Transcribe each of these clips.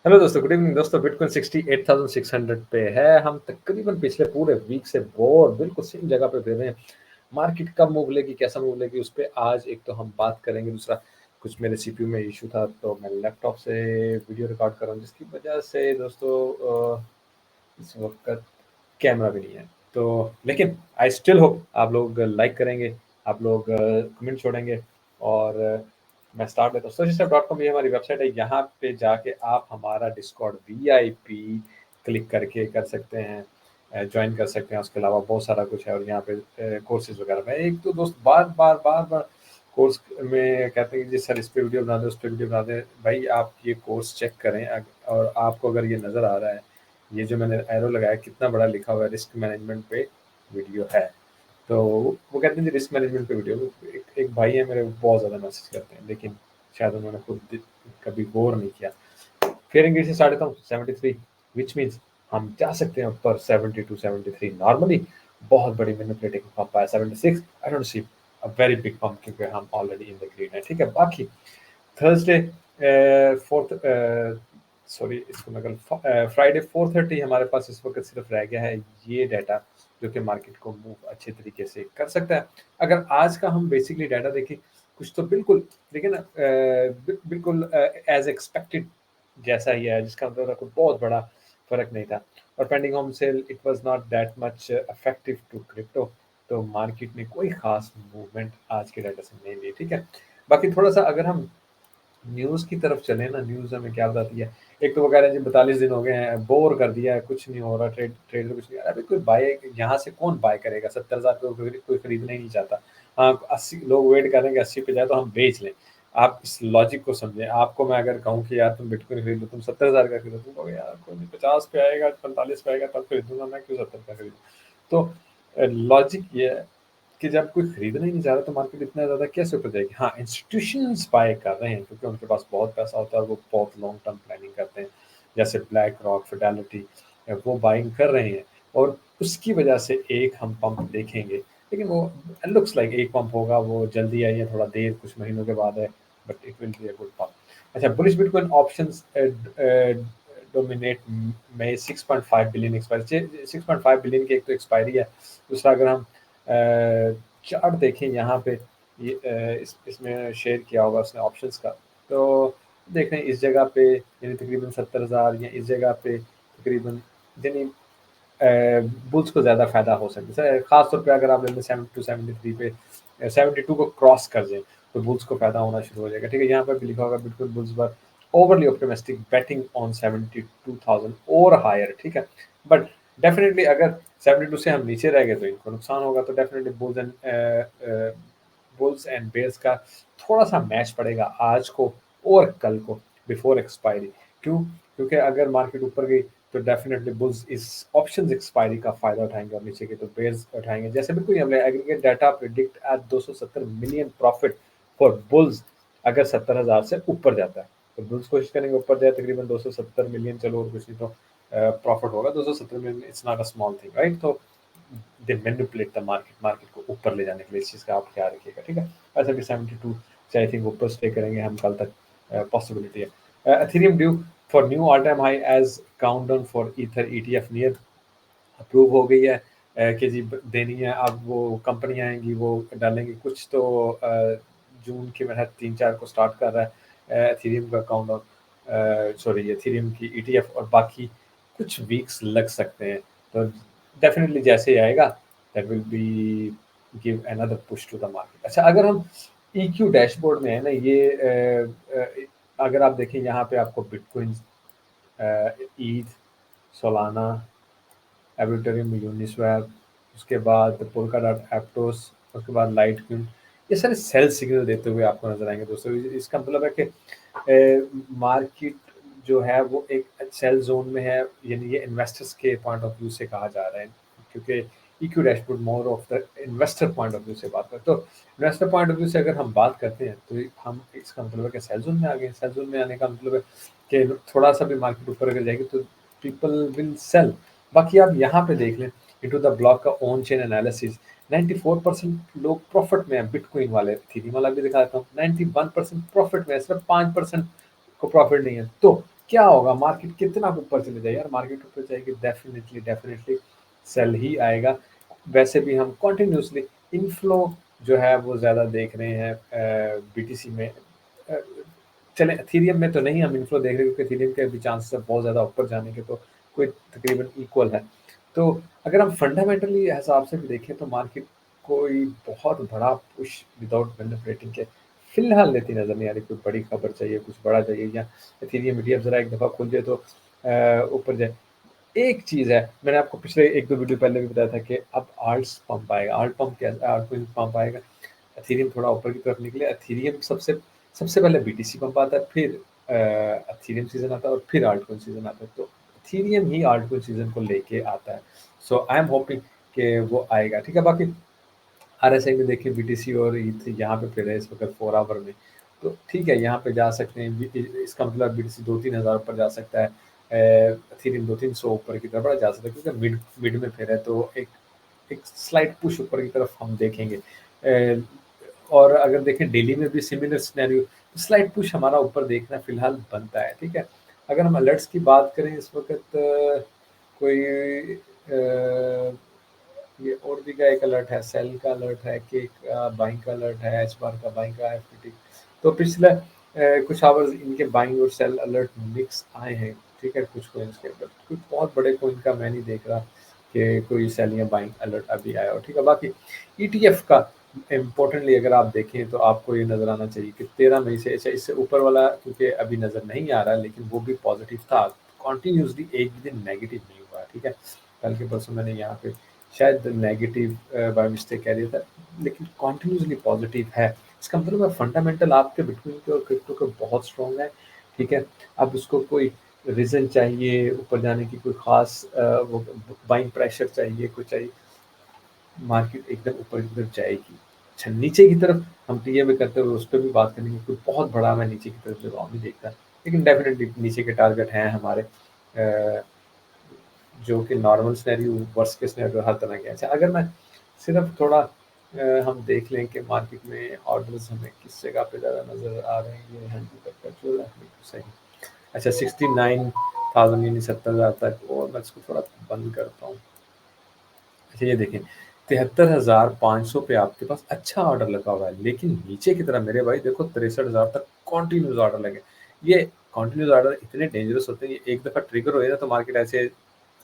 Hello दोस्तों, good evening दोस्तों। Bitcoin 68,600 पे है। हम तकरीबन पिछले पूरे वीक से बोर बिल्कुल सेम जगह पे फिर रहे हैं। मार्केट कब मूव लेगी, कैसा मूव लेगी, उस पे आज एक तो हम बात करेंगे। दूसरा, कुछ मेरे सीपीयू में इशू था तो मैं लैपटॉप से वीडियो रिकॉर्ड कर रहा हूँ, जिसकी वजह से दोस्तों इस वक्त कैमरा भी नहीं है। तो लेकिन आई स्टिल होप आप लोग लाइक करेंगे, आप लोग कमेंट छोड़ेंगे। और मैं स्टार्ट लेता हूँ। socialstep.com ये हमारी वेबसाइट है। यहाँ पे जाके आप हमारा डिस्कॉर्ड वीआईपी क्लिक करके कर सकते हैं, ज्वाइन कर सकते हैं। उसके अलावा बहुत सारा कुछ है और यहाँ पे कोर्सेज वगैरह में एक तो दोस्त बार बार कोर्स में कहते हैं कि जी सर इस पे वीडियो बना दे, उस पे वीडियो बना दे। भाई आप ये कोर्स चेक करें और आपको अगर ये नज़र आ रहा है, ये जो मैंने एरो लगाया कितना बड़ा लिखा हुआ है, रिस्क मैनेजमेंट पे वीडियो है। तो वो कहते हैं जी रिस्क मैनेजमेंट पे वीडियो। एक भाई है मेरे, वो बहुत ज़्यादा मैसेज करते हैं, लेकिन शायद उन्होंने खुद कभी गौर नहीं किया। फिर इंग्लिश से स्टार्ट करता हूँ। 73 विच मीन्स हम जा सकते हैं ऊपर 72 73 नॉर्मली। बहुत बड़ी मैनिपुलेटिंग पंप आया 76। I don't see a very big pump क्योंकि हम ऑलरेडी इन द ग्रीन है। ठीक है, बाकी थर्सडे फोर्थ सॉरी इसको मैं कल फ्राइडे 4:30 हमारे पास इस वक्त सिर्फ रह गया है ये डाटा, जो कि मार्केट को मूव अच्छे तरीके से कर सकता है। अगर आज का हम बेसिकली डाटा देखें, कुछ तो बिल्कुल देखिए ना, बिल्कुल एज एक्सपेक्टेड जैसा ही है, जिसका मतलब कोई बहुत बड़ा फर्क नहीं था। और pending home sale it was not that much effective to crypto. तो मार्केट ने कोई खास मूवमेंट आज के डाटा से नहीं ली। ठीक है, बाकी थोड़ा सा अगर हम न्यूज़ की तरफ चले ना, न्यूज़ हमें क्या बताती है। एक तो वो कह रहे हैं जी 42 दिन हो गए हैं, बोर कर दिया है, कुछ नहीं हो रहा, ट्रेडर कुछ नहीं आ रहा। अभी कोई बाय यहाँ से कौन बाय करेगा? 70,000 को कोई खरीदना ही नहीं चाहता। हाँ, 80 लोग वेट कर रहे हैं कि 80 पे जाए तो हम बेच लें। आप इस लॉजिक को समझें। आपको मैं अगर कहूँ कि यार तुम बिटकॉइन खरीद लो, तुम 70,000 का खरीदो, तुम कहोगे यार कोई नहीं, 50 पे आएगा, 45 पे आएगा तब खरीदूंगा, मैं क्यों 70 का खरीदूँ? तो लॉजिक ये है कि जब कोई खरीदना ही नहीं चाह रहा तो मार्केट इतना ज़्यादा कैसे ऊपर जाएगी। हाँ, इंस्टीट्यूशंस बाय कर रहे हैं क्योंकि उनके पास बहुत पैसा होता है और वो बहुत लॉन्ग टर्म प्लानिंग करते हैं, जैसे ब्लैक रॉक, फिडेलिटी, वो बाइंग कर रहे हैं। और उसकी वजह से एक हम पंप देखेंगे, लेकिन वो लुक्स लाइक एक पंप होगा, वो जल्दी आई है, थोड़ा देर कुछ महीनों के बाद है, but it will be a good pump. अच्छा, बुलिश बिटकॉइन ऑप्शंस डोमिनेट में 6.5 बिलियन एक्सपायरी, 6.5 बिलियन की एक तो एक्सपायरी है। दूसरा, अगर हम चार्ट देखें यहाँ पे, ये इसमें शेयर किया होगा उसने ऑप्शंस का, तो देख रहे हैं इस जगह पे यानी तकरीबन 70,000 या इस जगह पे तकरीबन, यानी बुल्स को ज़्यादा फायदा हो सकता है। खास तौर पे अगर आप लेते 72 73 पे 72 को क्रॉस कर जाए तो बुल्स को फायदा होना शुरू हो जाएगा। ठीक है, यहाँ पर भी लिखा होगा bitcoin bulls were overly optimistic betting on 72,000 और हायर। ठीक है, बट डेफिनेटली अगर 72 से हम नीचे रह गए तो इनको नुकसान होगा। तो डेफिनेटली बुल्स एंड बेयर्स का थोड़ा सा मैच पड़ेगा आज को और कल को बिफोर एक्सपायरी। क्यों? क्योंकि अगर मार्केट ऊपर गई तो डेफिनेटली बुल्स इस ऑप्शंस एक्सपायरी का फायदा उठाएंगे और नीचे के तो बेयर्स उठाएंगे। जैसे बिल्कुल हमने aggregate data predict at 270 million profit for bulls अगर 70,000 से ऊपर जाता है। तो बुल्स कोशिश करेंगे ऊपर जाए तकरीबन 270 मिलियन, चलो और कुछ नहीं तो प्रॉफिट होगा 270 million. It's not a small thing, right? तो दे मैनिपुलेट द मार्केट, मार्केट को ऊपर ले जाने के लिए। इस चीज़ का आप ख्याल रखिएगा। ठीक है, ऐसे भी 72 से आई थिंक ऊपर स्टे करेंगे हम कल तक, पॉसिबिलिटी है। Ethereum due for new all time high as countdown for ether ETF near approve हो गई है, कि जी देनी है। अब वो कंपनियां आएंगी, वो डालेंगी कुछ तो जून के महीने 3-4 को स्टार्ट कर रहा है एथेरियम का काउंटडाउन, सॉरी एथेरियम की ईटीएफ, और बाकी कुछ वीक्स लग सकते हैं। तो डेफिनेटली जैसे ही आएगा that will be give another push to the market. अच्छा, अगर हम ईक्यू डैशबोर्ड में है ना, ये अगर आप देखें यहाँ पे आपको बिटकॉइन, ईथ, सोलाना, एबिटरियम, यूनिस्वैप, उसके बाद पोल्काडॉट, एप्टोस, उसके बाद लाइटकॉइन, ये सारे सेल सिग्नल देते हुए आपको नजर आएंगे दोस्तों। इसका मतलब है कि मार्केट जो है वो एक सेल जोन में है, यानी ये इन्वेस्टर्स के पॉइंट ऑफ व्यू से कहा जा रहा है, क्योंकि EQ dashboard more of the investor point of view से बात करते हैं। तो इन्वेस्टर पॉइंट ऑफ व्यू से अगर हम बात करते हैं तो हम इसका मतलब है कि सेल जोन में आ गए। सेल जोन में आने का मतलब है कि थोड़ा सा भी मार्केट ऊपर अगर जाएगी तो पीपल विल सेल। बाकी आप यहाँ पे देख लें इनटू द ब्लॉक का ऑन चेन एनालिसिस, 94% लोग प्रॉफिट में है। बिटकॉइन वाले थीरी वाला भी दिखा देता हूँ, 91% प्रॉफिट में है, सिर्फ 5% को प्रॉफिट नहीं है। तो क्या होगा, मार्केट कितना ऊपर चले जाए यार, मार्केट ऊपर जाएगी डेफिनेटली डेफिनेटली सेल ही आएगा। वैसे भी हम कंटिन्यूअसली इनफ्लो जो है वो ज़्यादा देख रहे हैं बीटीसी में। चले एथेरियम में तो नहीं हम इनफ्लो देख रहे, क्योंकि एथेरियम के भी चांसेस है बहुत ज़्यादा ऊपर जाने के, तो कोई तकरीबन इक्वल है। तो अगर हम फंडामेंटली हिसाब से भी देखें तो मार्केट कोई बहुत बड़ा पुश विदाउट मैनिपुलेटिंग के फिलहाल लेती नजर नहीं आ रही। कोई बड़ी खबर चाहिए, कुछ बड़ा चाहिए, या एथेरियम ईटीएफ जरा एक दफ़ा खुल जाए तो ऊपर जाए। एक चीज़ है, मैंने आपको पिछले 1-2 वीडियो पहले भी बताया था कि अब आल्ट्स पंप आएगा। आल्ट पंप क्या, आल्टकॉइन पंप आएगा। एथेरियम थोड़ा ऊपर की तरफ निकले, एथेरियम सबसे सबसे पहले बीटीसी पंप आता है, फिर एथेरियम सीज़न आता है और फिर आल्टकॉइन सीज़न आता है। तो एथेरियम ही आल्टकॉइन सीज़न को लेके आता है। सो आई एम होपिंग कि वो आएगा, ठीक है। बाकी आरएसआई में देखिए बीटीसी और ईथ यहाँ पे फिर है इस वक्त 4 आवर में, तो ठीक है यहाँ पे जा सकते हैं। इसका मतलब बीटीसी 2-3 हज़ार ऊपर जा सकता है, एथेरियम 200-300 ऊपर की तरफ बड़ा जा सकता है, क्योंकि मिड मिड में फिर है, तो एक एक स्लाइट पुश ऊपर की तरफ हम देखेंगे। और अगर देखें डेली में भी सिमिलर सिनेरियो, तो स्लाइट पुश हमारा ऊपर देखना फिलहाल बनता है, ठीक है। अगर हम अलर्ट्स की बात करें इस वक्त कोई ये और भी का एक अलर्ट है, सेल का अलर्ट है, केक बाइंग का अलर्ट है, एच बार का बाइंग का, एफपीटी। तो पिछले कुछ आवर्स इनके बाइंग और सेल अलर्ट मिक्स आए हैं, ठीक है, कुछ कोइंस के अंदर। कुछ बहुत बड़े कोइन का मैं नहीं देख रहा कि कोई सेल या बाइंग अलर्ट अभी आया हो, ठीक है। बाकी ईटीएफ का इम्पोर्टेंटली अगर आप देखें तो आपको ये नज़र आना चाहिए कि 13 मई से, अच्छा इससे ऊपर वाला क्योंकि अभी नज़र नहीं आ रहा, लेकिन वो भी पॉजिटिव था। कंटिन्यूसली एक भी दिन नेगेटिव नहीं हुआ, ठीक है। कल के परसों मैंने यहाँ पे शायद नेगेटिव बाय मिस्टेक कह दिया था, लेकिन कंटिन्यूअसली पॉजिटिव है। इसका मतलब है फंडामेंटल आपके बिटकॉइन के और क्रिप्टो के बहुत स्ट्रॉन्ग है, ठीक है। अब उसको कोई रीज़न चाहिए ऊपर जाने की, कोई ख़ास वो बाइंग प्रेशर चाहिए, कुछ चाहिए, मार्केट एकदम ऊपर की तरफ जाएगी। अच्छा नीचे की तरफ हम टीए में करते हुए उस पर भी बात करेंगे, कोई बहुत बड़ा मैं नीचे की तरफ जगह नहीं देखता, लेकिन डेफिनेटली नीचे के टारगेट हैं हमारे, जो कि normal scenario, worst case scenario, हर तरह के। अच्छा अगर मैं सिर्फ थोड़ा हम देख लें कि मार्केट में ऑर्डर्स हमें किस जगह पे ज़्यादा नज़र आ रहे हैं, ये हैंड तक जो है सही। अच्छा 69,000 यानी 70,000 तक, और मैं इसको थोड़ा बंद करता हूँ। अच्छा ये देखें 73,500 पे आपके पास अच्छा ऑर्डर लगा हुआ है, लेकिन नीचे की तरफ मेरे भाई देखो 63,000 तक कॉन्टिन्यूस ऑर्डर लगे। ये कॉन्टिन्यूस ऑर्डर इतने डेंजरस होते हैं, ये एक दफ़ा ट्रिगर हो ना तो मार्केट ऐसे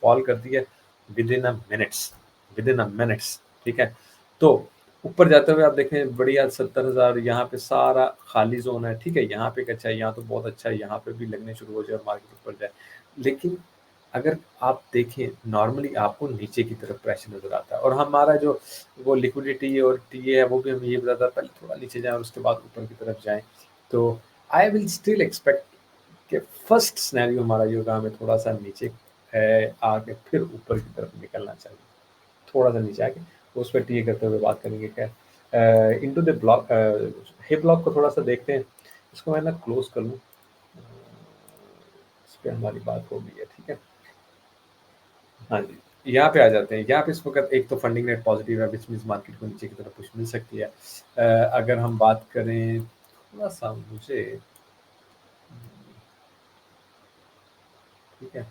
फॉल करती है विद इन अ मिनट्स, ठीक है। तो ऊपर जाते हुए आप देखें बढ़िया 70,000 यहाँ पे सारा खाली जोन है, ठीक है। यहाँ पे एक अच्छा है, यहाँ तो बहुत अच्छा है, यहाँ पे भी लगने शुरू हो जाए और मार्केट ऊपर जाए। लेकिन अगर आप देखें नॉर्मली आपको नीचे की तरफ प्रेशर नज़र आता है, और हमारा जो वो लिक्विडिटी और टीए है वो भी हमें ये बताता है पहले थोड़ा नीचे जाएँ और उसके बाद ऊपर की तरफ जाएँ। तो आई विल स्टिल एक्सपेक्ट कि फर्स्ट सिनेरियो हमारा ये होगा, हमें थोड़ा-सा नीचे आके फिर ऊपर की तरफ निकलना चाहिए। थोड़ा-सा नीचे आके तो उस पे टीए करते हुए बात करेंगे खैर। Into the block hey block को थोड़ा-सा देखते हैं। इसको मैं ना क्लोज़ कर लूँ। इस पे हमारी बात हो गई है, ठीक है। हाँ जी, यहाँ पे आ जाते हैं। यहाँ पे इस वक़्त एक तो फंडिंग रेट पॉज़िटिव है, व्हिच मीन्स मार्केट को नीचे की तरफ पुश मिल सकती है। अगर हम बात करें थोड़ा-सा मुझे ठीक है।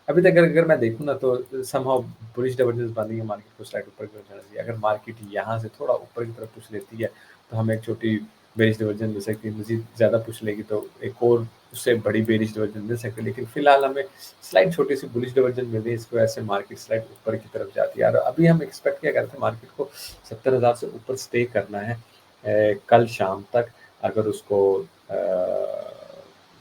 अभी तक अगर अगर मैं देखूँ ना तो समहाउ बुलिश डाइवर्जेंस बन रही है, मार्केट को स्लाइड ऊपर की तरफ जाना चाहिए। अगर मार्केट यहाँ से थोड़ा ऊपर की तरफ पुश लेती है, तो हमें एक छोटी बेरिश डाइवर्जेंस मिल सकती है। मज़ीद ज़्यादा पुश लेगी तो एक और उससे बड़ी बेरिश डाइवर्जेंस मिल सकती है। लेकिन फिलहाल हमें स्लाइड छोटी-सी बुलिश डाइवर्जेंस मिल रही है, इसकी वजह से मार्केट स्लाइड ऊपर की तरफ जाती है। और अभी हम एक्सपेक्ट क्या करते हैं, मार्केट को 70,000 से ऊपर स्टे करना है कल शाम तक। अगर उसको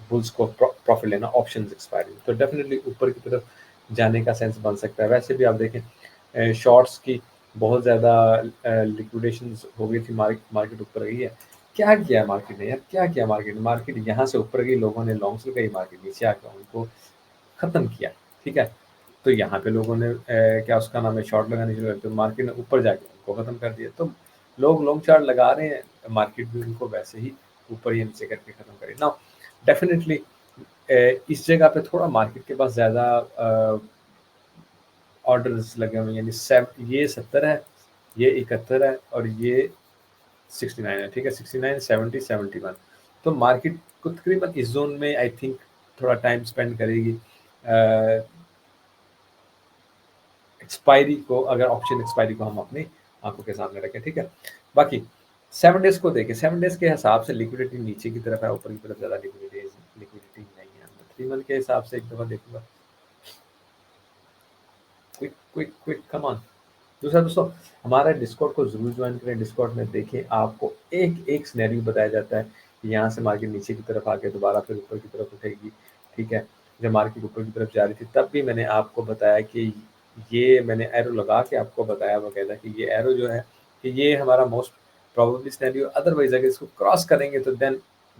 बुल्स को प्रॉफिट लेना, ऑप्शंस एक्सपायरी, तो डेफिनेटली ऊपर की तरफ जाने का सेंस बन सकता है। वैसे भी आप देखें शॉर्ट्स की बहुत ज़्यादा लिक्विडेशंस हो गई थी, मार्केट ऊपर गई है। क्या किया मार्केट ने यार, क्या किया मार्केट ने? मार्केट यहाँ से ऊपर गई, लोगों ने लॉन्ग्स लगाई, मार्केट नीचे आकर उनको खत्म किया, ठीक है। तो यहाँ पे लोगों ने क्या उसका नाम है, शॉर्ट लगाने शुरू कर दिए, तो मार्केट ने ऊपर जाके उनको खत्म कर दिया। तो लोग लॉन्ग चार्ट लगा रहे हैं, मार्केट भी उनको वैसे ही ऊपर या नीचे करके खत्म करे। नाउ डेफिनेटली इस जगह पे थोड़ा मार्केट के पास ज़्यादा ऑर्डर्स लगे हुए हैं, यानी ये 70 है, ये 71 है और ये 69 है, ठीक है। 69, 70, 71, तो मार्केट को तकरीबन इस जोन में आई थिंक थोड़ा टाइम स्पेंड करेगी एक्सपायरी को, अगर ऑप्शन एक्सपायरी को हम अपनी आंखों के सामने रखें, ठीक है। बाकी 7 डेज को देखें, 7 डेज के हिसाब से लिक्विडिटी नीचे की तरफ है, ऊपर की तरफ ज़्यादा लिक्विडिटी नहीं है। 3 मंथ के हिसाब से एक दफ़ा देखूंगा। Quick quick quick come on. दूसरा दोस्तों, हमारा डिस्कॉर्ड को ज़रूर ज्वाइन करें। डिस्कॉर्ड में देखें, आपको एक एक सिनेरियो बताया जाता है कि यहाँ से मार्केट नीचे की तरफ आके दोबारा फिर ऊपर की तरफ उठेगी, ठीक है। जब मार्केट ऊपर की तरफ जा रही थी तब भी मैंने आपको बताया कि ये मैंने एरो लगा के आपको बताया बकायदा कि ये एरो जो है कि ये हमारा मोस्ट प्रोबेबली सिनेरियो, अदरवाइज अगर इसको क्रॉस करेंगे तो देन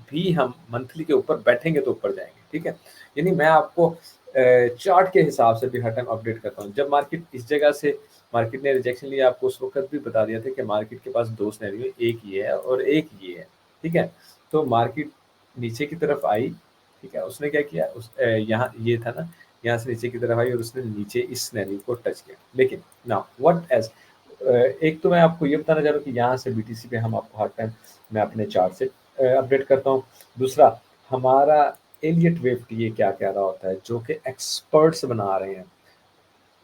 भी हम मंथली के ऊपर बैठेंगे तो ऊपर जाएंगे, ठीक है। यानी मैं आपको चार्ट के हिसाब से भी हर टाइम अपडेट करता हूँ। जब मार्केट इस जगह से मार्केट ने रिजेक्शन लिया, आपको उस वक़्त भी बता दिया था कि मार्केट के पास 2 सिनेरियो, एक ये है और एक ये है, ठीक है? तो मार्केट नीचे की तरफ आई, ठीक है? उसने क्या किया, यहाँ ये था ना, यहाँ से नीचे की तरफ आई और उसने नीचे इस सिनेरियो को टच किया। लेकिन नाउ व्हाट एज़ एक तो मैं आपको ये बताना चाह रहा हूँ कि यहाँ से बीटीसी पे हम आपको हर टाइम मैं अपने चार्ट से अपडेट करता हूँ। दूसरा, हमारा एलियट वेव टीए क्या कह रहा होता है, जो कि एक्सपर्ट्स बना रहे हैं।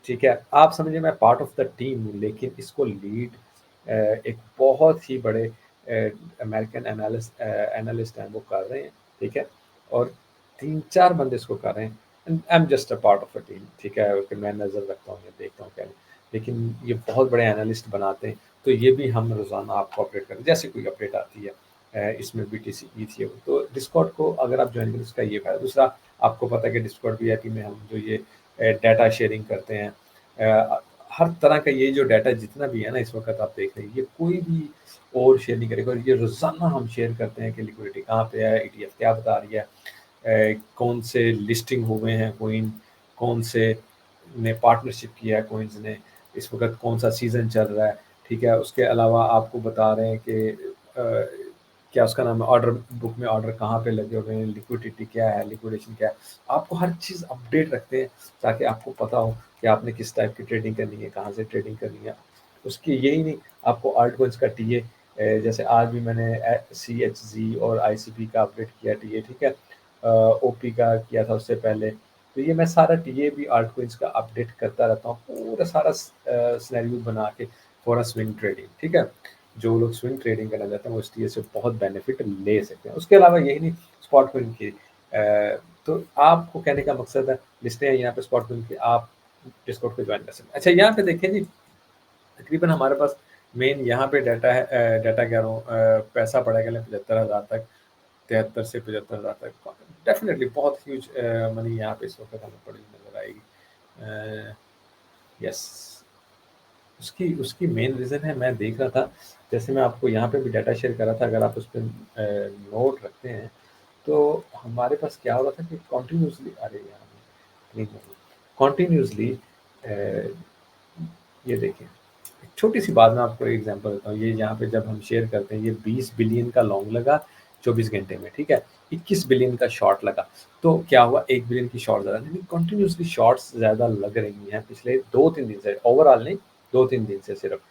ठीक है, आप समझिए मैं पार्ट ऑफ द टीम हूँ, लेकिन इसको लीड एक बहुत ही बड़े अमेरिकन एनालिस्ट हैं, वो कर रहे हैं, ठीक है। और 3-4 बंदे इसको कर रहे हैं। I am just a part of a team, ठीक है, कि मैं नज़र रखता हूँ या देखता हूँ क्या नहीं। लेकिन ये बहुत बड़े एनालिस्ट बनाते हैं, तो ये भी हम रोज़ाना आपको अपडेट करते हैं। जैसे कोई अपडेट आती है इसमें बीटीसी थी, तो डिस्कॉर्ड को अगर आप ज्वाइन करें, उसका ये फ़ायदा। दूसरा, आपको पता है कि डिस्कॉर्ड वीआईपी में हम जो ये डाटा शेयरिंग करते हैं, हर तरह का ये जो डाटा जितना भी है ना इस वक्त आप देख रहे हैं, ये कोई भी और शेयर नहीं करेगा। और ये रोज़ाना हम शेयर करते हैं कि लिक्विडिटी कहाँ पे है, ईटीएफ क्या बता रही है, कौन से लिस्टिंग हुए हैं कोइन, कौन से ने पार्टनरशिप किया है कोइंस ने, इस वक्त कौन सा सीज़न चल रहा है, ठीक है। उसके अलावा आपको बता रहे हैं कि क्या उसका नाम है, ऑर्डर बुक में ऑर्डर कहाँ पे लगे हुए हैं, लिक्विडिटी क्या है, लिक्विडेशन क्या है। आपको हर चीज़ अपडेट रखते हैं ताकि आपको पता हो कि आपने किस टाइप की ट्रेडिंग करनी है, कहाँ से ट्रेडिंग करनी है। उसकी यही नहीं, आपको आल्ट कॉइन्स का टीए, जैसे आज भी मैंने सीएचजी और आईसीपी का अपडेट किया टीए, ठीक है। ओपी का किया था उससे पहले। तो ये मैं सारा टीए भी आल्ट कॉइन्स का अपडेट करता रहता हूँ, पूरा सारा सिनेरियो बना के फॉर अ स्विंग ट्रेडिंग, ठीक है। जो लोग स्विंग ट्रेडिंग करना चाहते हैं वो इस टीए से बहुत बेनिफिट ले सकते हैं। उसके अलावा यही नहीं, स्पॉट कॉइन की तो आपको कहने का मकसद है, लिस्टें हैं यहाँ पे स्पॉट कॉइन की, आप डिस्कॉर्ड पे ज्वाइन कर सकते हैं। अच्छा, यहाँ पे देखें जी, तकरीबन हमारे पास मेन यहाँ पे डाटा है, डाटा कह रहा हूँ, पैसा पड़ा गया 75,000 तक, 73 से 75,000 तक। डेफिनेटली बहुत ह्यूज मनी यहाँ पे इस वक्त हमें पड़ी नजर आएगी। यस, उसकी उसकी मेन रीज़न है, मैं देख रहा था, जैसे मैं आपको यहाँ पे भी डाटा शेयर कर रहा था, अगर आप उस पर नोट रखते हैं तो हमारे पास क्या हो रहा था कि कॉन्टिन्यूसली, अरे यार नहीं, कॉन्टिन्यूसली ये देखिए, एक छोटी सी बात मैं आपको एग्जांपल देता हूँ। ये यहाँ पे जब हम शेयर करते हैं, ये 20 बिलियन का लॉन्ग लगा 24 घंटे में, ठीक है। 21 बिलियन का शॉर्ट लगा, तो क्या हुआ, 1 बिलियन की शॉर्ट ज़्यादा, लेकिन कंटिन्यूसली शॉर्ट्स ज़्यादा लग रही हैं पिछले 2-3 दिन से, ओवरऑल नहीं, 2-3 दिन से सिर्फ।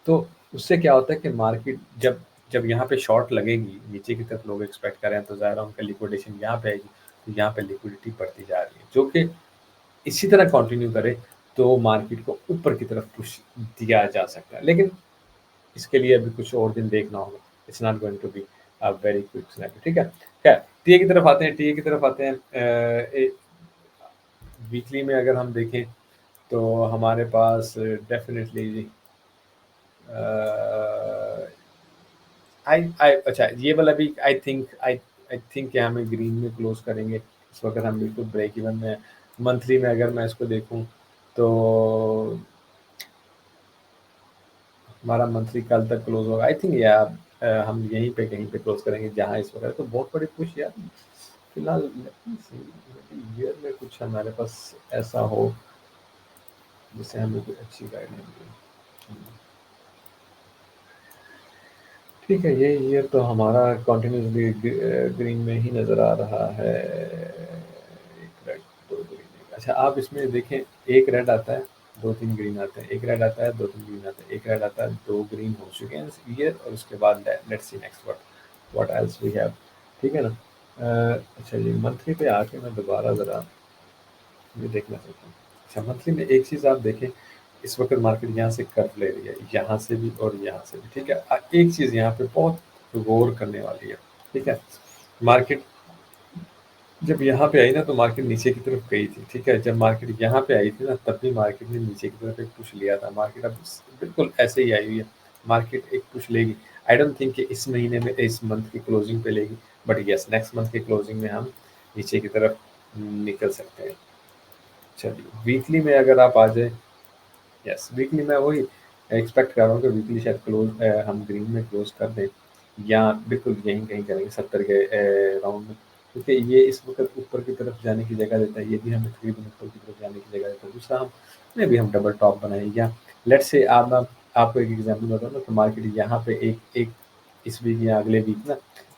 तो उससे क्या होता है कि मार्केट जब जब यहाँ पे शॉर्ट लगेगी, नीचे की तरफ लोग एक्सपेक्ट कर रहे हैं, तो ज़ाहिर है उनका लिक्विडेशन यहाँ पे आएगी, तो यहाँ पे लिक्विडिटी बढ़ती जा रही है, जो कि इसी तरह कंटिन्यू करे तो मार्केट को ऊपर की तरफ पुश दिया जा सकता है। लेकिन इसके लिए अभी कुछ और दिन देखना होगा। It's not going to be a very quick snap, ठीक है। खैर, टीए की तरफ आते हैं, टीए की तरफ आते हैं। वीकली में अगर हम देखें तो हमारे पास डेफिनेटली आई आई अच्छा, ये वाला भी आई थिंक कि हमें ग्रीन में क्लोज करेंगे। इस वक्त हम बिल्कुल ब्रेक इवन में। मंथली में अगर मैं इसको देखूं तो हमारा मंथली कल तक क्लोज होगा, आई थिंक यार। हम यहीं पे कहीं पे क्लोज करेंगे जहाँ इस वक्त तो बहुत बड़ी पुश यार। फिलहाल ईयर में कुछ हमारे पास ऐसा हो जिससे हमें कुछ अच्छी गाइडलाइन मिले। ठीक है, ये ईयर तो हमारा कंटिन्यूसली ग्रीन में ही नज़र आ रहा है। एक रेड, दो ग्रीन। अच्छा, आप इसमें देखें, एक रेड आता है, 2-3 ग्रीन आते हैं, एक रेड आता है, 2-3 ग्रीन आते हैं, एक रेड आता है, 2 ग्रीन हो चुके हैं इस ईयर। और उसके बाद let's see next what else we have, ठीक है ना। अच्छा ये मंथली पे आके मैं दोबारा ज़रा ये देखना चाहता हूँ। अच्छा मंथली में एक चीज़ आप देखें, इस वक़्त मार्केट यहाँ से कर्व ले रही है, यहाँ से भी और यहाँ से भी, ठीक है? एक चीज़ यहाँ पे बहुत गौर करने वाली है, ठीक है? मार्केट जब यहाँ पे आई ना तो मार्केट नीचे की तरफ गई थी, ठीक है? जब मार्केट यहाँ पे आई थी ना तब भी मार्केट ने नीचे की तरफ एक पुश लिया था। मार्केट अब बिल्कुल ऐसे ही आई हुई है। मार्केट एक पुश लेगी। आई डोंट थिंक कि इस महीने में इस मंथ की क्लोजिंग पे लेगी, बट येस नेक्स्ट मंथ की क्लोजिंग में हम नीचे की तरफ निकल सकते हैं। चलिए वीकली में अगर आप आ जाए, यस वीकली मैं वही एक्सपेक्ट कर रहा हूँ कि वीकली शायद हम ग्रीन में क्लोज कर दें या बिल्कुल यहीं कहीं करेंगे 70 के राउंड में, क्योंकि ये इस वक्त ऊपर की तरफ जाने की जगह देता है, ये भी हमें तकरीबन ऊपर की तरफ जाने की जगह देता है। दूसरा हम भी हम डबल टॉप बनाए या लेट्स से आप मैं आपको एक एग्जाम्पल बताऊँ ना तो मार्केट यहाँ पे एक एक इस वीक या अगले वीक ना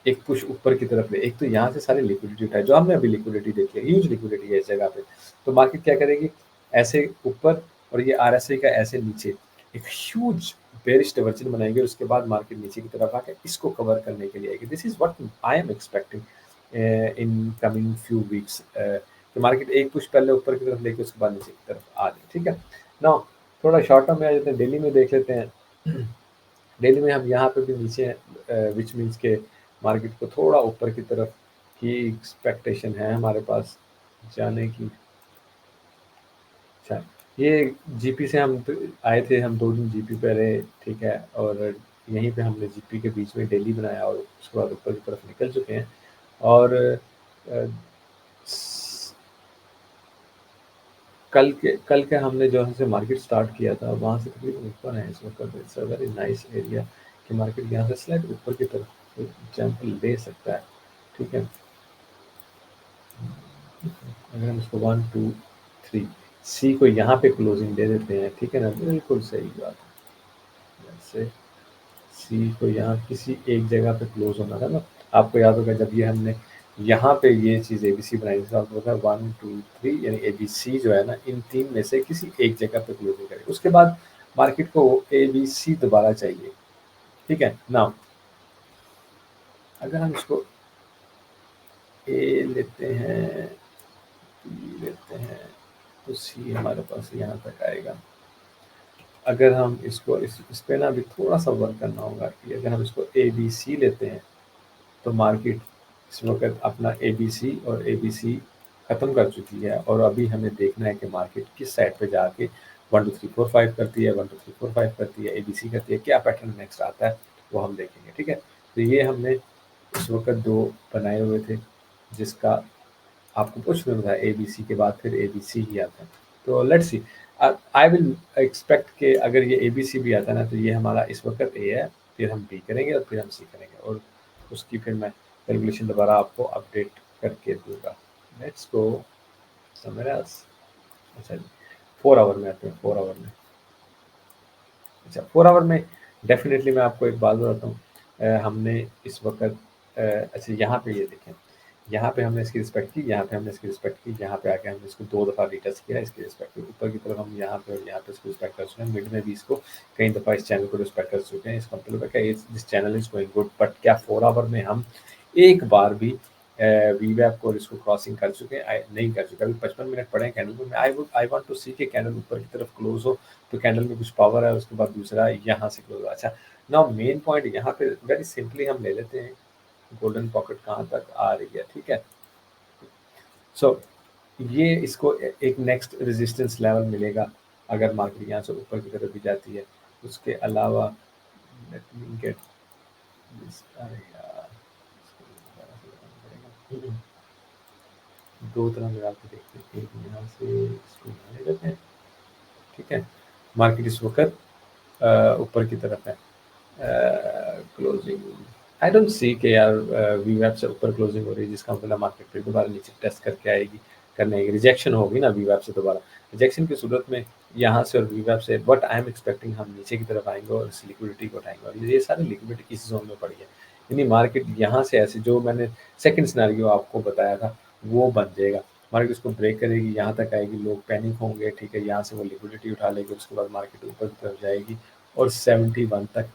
एक पुश ऊपर की तरफ ले, एक तो यहाँ से सारी लिक्विडिटी उठाए जो हमने अभी लिक्विडिटी देखी है, ह्यूज लिक्विडिटी है इस जगह पे, तो मार्केट क्या करेगी ऐसे ऊपर और ये आरएसआई का ऐसे नीचे एक ह्यूज बेरिश डाइवर्जन बनाएंगे और उसके बाद मार्केट नीचे की तरफ आके इसको कवर करने के लिए आएगी। This is what I am expecting in coming few weeks, कि मार्केट एक पुश पहले ऊपर की तरफ लेके उसके बाद नीचे की तरफ आ जाए, ठीक है। नाउ थोड़ा शॉर्ट टर्म में आ जाते हैं, डेली में देख लेते हैं। डेली में हम यहाँ पे भी नीचे हैं, विच मीन्स के मार्केट को थोड़ा ऊपर की तरफ की एक्सपेक्टेशन है हमारे पास जाने की। अच्छा, ये जीपी से हम आए थे, हम 2 दिन जीपी पे रहे, ठीक है? और यहीं पे हमने जीपी के बीच में डेली बनाया और उसके बाद ऊपर की तरफ निकल चुके हैं और अ, स कल के हमने जो है से मार्केट स्टार्ट किया था, वहाँ से तकरीबन ऊपर है इस वक़्त। It's a very nice area कि मार्केट यहाँ से स्लाइड ऊपर की तरफ जंप ले सकता है, ठीक है? अगर हम इसको 1, 2, 3 सी को यहाँ पे क्लोजिंग दे देते हैं, ठीक है ना? बिल्कुल सही बात है। ऐसे सी को यहाँ किसी एक जगह पे क्लोज होना था ना, आपको याद होगा जब ये हमने यहाँ पे ये चीज़ एबीसी बनाई थी तो आपको पता है 1, 2, 3 यानी एबीसी जो है ना इन तीन में से किसी एक जगह पे क्लोजिंग करेगी। उसके बाद मार्केट को एबीसी दोबारा चाहिए, ठीक है? नाउ अगर हम इसको ए लेते हैं, बी लेते हैं, तो सी हमारे पास यहाँ तक आएगा। अगर हम इसको इस पे ना अभी थोड़ा-सा वर्क करना होगा कि अगर हम इसको एबीसी लेते हैं तो मार्केट इस वक़्त अपना एबीसी और एबीसी ख़त्म कर चुकी है और अभी हमें देखना है कि मार्केट किस साइड पे जाके 1 2 3 4 5 करती है, 1 2 3 4 5 करती है, एबीसी करती है, क्या पैटर्न नेक्स्ट आता है, वो हम देखेंगे, ठीक है? तो ये हमने इस वक़्त 2 बनाए हुए थे, जिसका आपको कुछ नहीं बताया, एबीसी के बाद फिर एबीसी ही आता है। तो let's see, I will expect कि अगर ये एबीसी भी आता है ना, तो ये हमारा इस वक़्त ए है, फिर हम बी करेंगे और फिर हम सी करेंगे और उसकी फिर मैं कैलकुलेशन दोबारा आपको अपडेट करके दूँगा। Let's go somewhere else. अच्छा जी, 4 आवर में आते हैं, 4 आवर में। अच्छा 4 आवर में डेफ़िनेटली मैं आपको एक बात बताता हूँ, हमने इस वक़्त अच्छा यहाँ पे ये देखें, यहाँ पे हमने इसकी रिस्पेक्ट की, यहाँ पे हमने इसकी रिस्पेक्ट की, यहाँ पे आके हमने इसको 2 दफ़ा रीटेस्ट किया इसकी रिस्पेक्ट की। ऊपर की तरफ हम यहाँ पे और यहाँ पे इसको रिस्पेक्ट कर चुके हैं, मिड में भी इसको कई दफ़ा इस चैनल को रिस्पेक्ट कर चुके हैं। इसका मतलब है कि this channel is going good, but क्या 4 आवर में हम एक बार भी वीवैप और इसको क्रॉसिंग कर चुके हैं? नहीं कर चुके। अभी 55 मिनट पड़े हैं कैंडल में। आई वांट टू सी कि कैंडल ऊपर की तरफ क्लोज़ हो, तो कैंडल में कुछ पावर है, उसके बाद दूसरा यहाँ से क्लोज़। अच्छा, नाउ मेन पॉइंट यहाँ पे वेरी सिंपली हम ले लेते हैं, गोल्डन पॉकेट कहाँ तक आ रही है, ठीक है? सो ये इसको एक नेक्स्ट रेजिस्टेंस लेवल मिलेगा अगर मार्केट यहाँ से ऊपर की तरफ भी जाती है। उसके अलावा लेट मी गेट दिस, अरे यार! इसको दोबारा से लगाना पड़ेगा। 2 तरह लगा के देखते हैं, एक यहाँ से इसको यहाँ ले लेते हैं, ठीक है? मार्केट इस वक़्त ऊपर की तरफ है। क्लोजिंग आई डोंट सी कि यार वीवैप से ऊपर क्लोजिंग हो रही है, जिसका मतलब मार्केट फिर दोबारा नीचे टेस्ट करके आएगी, करने आएगी, रिजेक्शन होगी ना वीवैप से दोबारा। रिजेक्शन की सूरत में यहाँ से और वीवैप से व्हाट आई एम एक्सपेक्टिंग हम नीचे की तरफ आएँगे और इस लिक्विडिटी को उठाएँगे और ये सारी लिक्विडिटी इस ज़ोन में पड़ी है। यानी मार्केट यहाँ से ऐसे जो मैंने सेकंड सिनेरियो आपको बताया था, वो बन जाएगा। मार्केट इसको ब्रेक करेगी, यहाँ तक आएगी, लोग पैनिक होंगे, ठीक है? यहाँ से वो लिक्विडिटी उठा लेगी, उसके बाद मार्केट ऊपर की तरफ जाएगी और 71 तक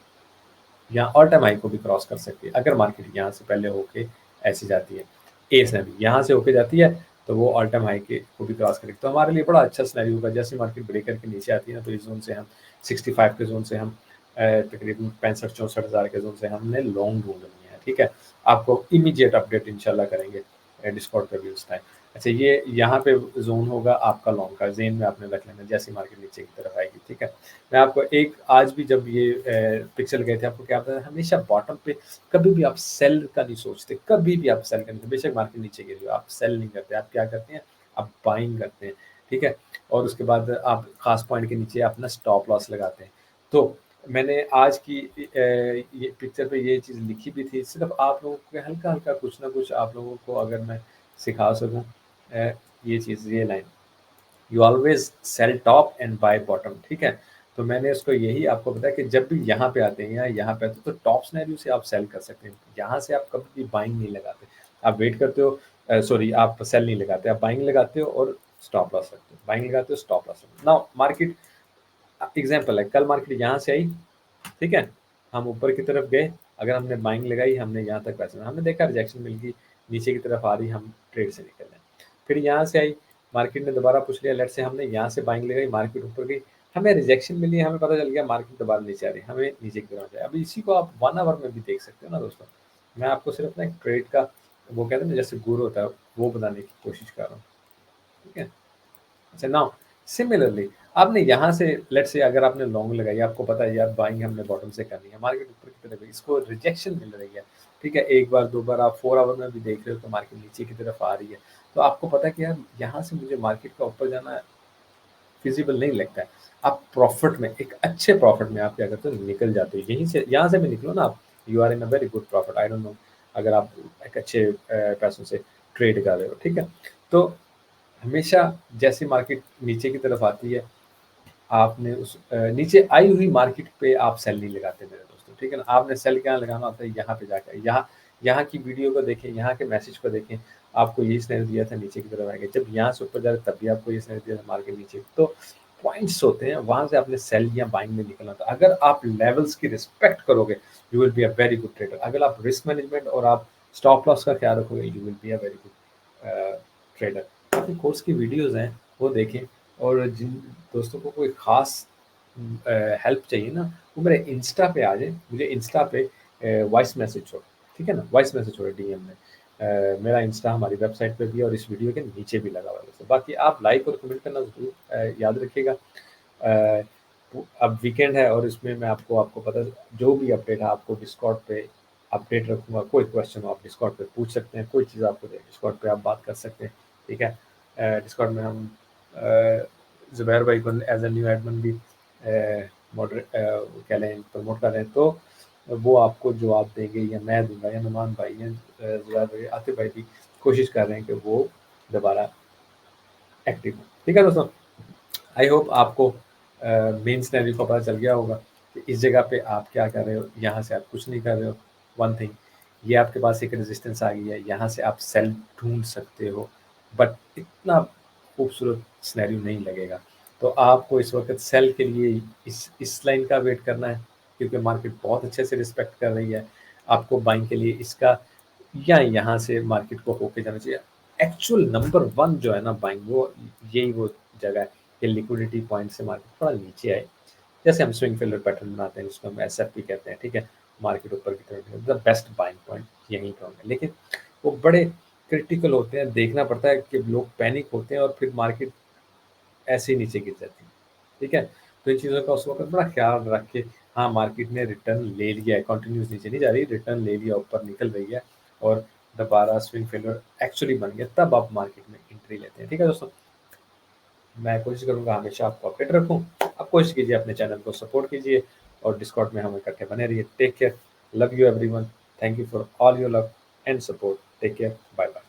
यहाँ ऑल टाइम हाई को भी क्रॉस कर सकती है, अगर मार्केट यहाँ से पहले होके ऐसे जाती है। ए सिनेरियो यहाँ से होके जाती है, तो वो ऑल टाइम हाई के को भी क्रॉस करेगी। तो हमारे लिए बड़ा अच्छा सिनेरियो होगा, जैसे मार्केट ब्रेक करके नीचे आती है ना, तो इस ज़ोन से हम 65 के ज़ोन से हम तकरीबन 65-64 हज़ार के ज़ोन से हमने लॉन्ग ढूँढनी है, ठीक है? आपको इमीडिएट अपडेट इंशाल्लाह करेंगे डिस्कॉर्ड पे भी उस टाइम। अच्छा, ये यहाँ पे ज़ोन होगा आपका लॉन्ग का, ज़ेन में आपने रख लेना जैसे मार्केट नीचे की तरफ आएगी, ठीक है? मैं आपको एक आज भी जब ये पिक्चर गए थे, आपको क्या पता है, हमेशा बॉटम पे कभी भी आप सेल का नहीं सोचते, कभी भी आप सेल का नहीं, बेशक मार्केट नीचे गिरी हो, आप सेल नहीं करते, आप क्या करते हैं, आप बाइंग करते हैं, ठीक है? और उसके बाद आप खास पॉइंट के नीचे अपना स्टॉप लॉस लगाते हैं। तो मैंने आज की ये पिक्चर पे ये चीज़ लिखी भी थी, सिर्फ़ आप लोगों को हल्का-हल्का कुछ ना कुछ आप लोगों को अगर मैं सिखा सकूँ ये चीज़, ये line, you always sell top and buy bottom, ठीक है? तो मैंने उसको यही आपको बताया कि जब भी यहाँ पे आते हैं या यहाँ पे आते हैं, तो टॉप सिनेरियो से आप सेल कर सकते हैं। यहाँ से आप कभी भी बाइंग नहीं लगाते। आप वेट करते हो, सॉरी, आप सेल नहीं लगाते, आप बाइंग लगाते हो और स्टॉप लॉस रखते हो। बाइंग लगाते हो, स्टॉप लॉस रखते हो। नाउ मार्केट एग्ज़ाम्पल है, कल मार्केट यहाँ से आई, ठीक है? हम ऊपर की तरफ गए, अगर हमने बाइंग लगाई, हमने यहाँ तक पैसे, हमने देखा रिजेक्शन मिल गई, नीचे की तरफ आ रही, हम ट्रेड से निकल गए। फिर यहाँ से आई, मार्केट ने दोबारा पूछ लिया, लेट्स से हमने यहाँ से बाइंग लगाई, मार्केट ऊपर गई, हमें रिजेक्शन मिली, हमें पता चल गया मार्केट दोबारा नीचे आ रही है, हमें नीचे की तरफ जाए। अब इसी को आप 1 आवर में भी देख सकते हो ना दोस्तों। मैं आपको सिर्फ ना एक ट्रेड का वो कहते हैं ना जैसे गुर होता है, वो बताने की कोशिश कर रहा हूँ, ठीक है? अच्छा, नाउ सिमिलरली आपने यहाँ से लेट्स से अगर आपने लॉन्ग लगाई, आपको पता है यार बाइंग हमने बॉटम से करनी है, मार्केट ऊपर की तरफ है, इसको रिजेक्शन मिल रही है, ठीक है? एक बार, 2 बार, आप 4 आवर में भी देख रहे हो तो मार्केट नीचे की तरफ आ रही है। तो आपको पता है कि यार यहाँ से मुझे मार्केट का ऊपर जाना फिज़िबल नहीं लगता है। आप प्रॉफ़िट में, एक अच्छे प्रॉफ़िट में आप क्या करते हो, निकल जाते हो। यहीं से, यहाँ से भी निकलो ना आप, you are in a very good profit. I don't know अगर आप एक अच्छे पैसों से ट्रेड कर रहे हो, ठीक है? तो हमेशा जैसे मार्केट नीचे की तरफ आती है, आपने उस नीचे आई हुई मार्केट पे आप सेल नहीं लगाते मेरे दोस्तों, ठीक है ना? आपने सेल कहाँ लगाना होता है, यहाँ पे जाकर, यहाँ यहाँ की वीडियो को देखें, यहाँ के मैसेज को देखें, आपको यही सिनेरियो दिया था नीचे की तरफ आएँगे। जब यहाँ से ऊपर जा रहे तब भी आपको ये सिनेरियो दिया था मार्केट नीचे। तो पॉइंट्स होते हैं, वहाँ से आपने सेल या बाइंग में निकलना था। अगर आप लेवल्स की रिस्पेक्ट करोगे, you will be a very good trader. अगर आप रिस्क मैनेजमेंट और आप स्टॉप लॉस का ख्याल रखोगे, you will be a very good trader. काफ़ी कोर्स की वीडियोज़ हैं, वो देखें। और जिन दोस्तों को कोई ख़ास हेल्प चाहिए ना, वो मेरे इंस्टा पे आ जाएँ, मुझे इंस्टा पे वॉइस मैसेज छोड़ें, ठीक है ना? वॉइस मैसेज छोड़ें डीएम में। मेरा इंस्टा हमारी वेबसाइट पे भी है और इस वीडियो के नीचे भी लगा हुआ है दोस्तों। बाकी आप लाइक और कमेंट करना ज़रूर याद रखिएगा। अ, अब वीकेंड है और इसमें मैं आपको आपको पता है जो भी अपडेट है आपको डिस्कॉर्ड पे अपडेट रखूँगा। कोई क्वेश्चन हो आप डिस्कॉर्ड पे पूछ सकते हैं, कोई चीज़ आपको डिस्कॉर्ड पे आप बात कर सकते हैं, ठीक है? डिस्कॉर्ड में हम ज़ुबैर भाई को एज़ अ न्यू एडमिन भी कह लें प्रमोट कर रहे हैं, तो वो आपको जवाब देंगे या मैं दूँगा या नुमान भाई या ज़ुबैर भाई, आतिफ भाई भी कोशिश कर रहे हैं कि वो दोबारा एक्टिव हों। ठीक है दोस्तों? आई होप आपको मेन सिनेरियो का पता चल गया होगा कि इस जगह पे आप क्या कर रहे हो, यहाँ से आप कुछ नहीं कर रहे हो। वन थिंग, ये आपके पास एक रेजिस्टेंस आ गई है, यहाँ से आप सेल ढूँढ सकते हो, बट इतना खूबसूरत सिनेरियो नहीं लगेगा। तो आपको इस वक़्त सेल के लिए इस लाइन का वेट करना है, क्योंकि मार्केट बहुत अच्छे से रिस्पेक्ट कर रही है। आपको बाइंग के लिए इसका या यहाँ से मार्केट को होके जाना चाहिए। एक्चुअल नंबर 1 जो है ना बाइंग, वो यही वो जगह है कि लिक्विडिटी पॉइंट से मार्केट थोड़ा नीचे आए। जैसे हम स्विंग फेलियर पैटर्न बनाते हैं, जिसको हम एसएफपी कहते हैं, ठीक है? मार्केट ऊपर की तरफ है, द बेस्ट बाइंग पॉइंट यहीं पे होंगे। लेकिन वो बड़े क्रिटिकल होते हैं, देखना पड़ता है कि लोग पैनिक होते हैं और फिर मार्केट ऐसे ही नीचे गिर जाती है, ठीक है? तो इन चीज़ों का उस वक़्त बड़ा ख़्याल रख के, हाँ, मार्केट ने रिटर्न ले लिया है, कंटिन्यूअस नीचे नहीं जा रही, रिटर्न ले लिया, ऊपर निकल रही है और दोबारा स्विंग फेलियर एक्चुअली बन गया, तब आप मार्केट में एंट्री लेते हैं, ठीक है दोस्तों? मैं कोशिश करूँगा हमेशा आपको अपडेट रखूँ। आप कोशिश कीजिए अपने चैनल को सपोर्ट कीजिए और डिस्कॉर्ड में हम इकट्ठे बने रहिए। Take care, love you everyone, thank you for all your love and support. Take care, bye bye.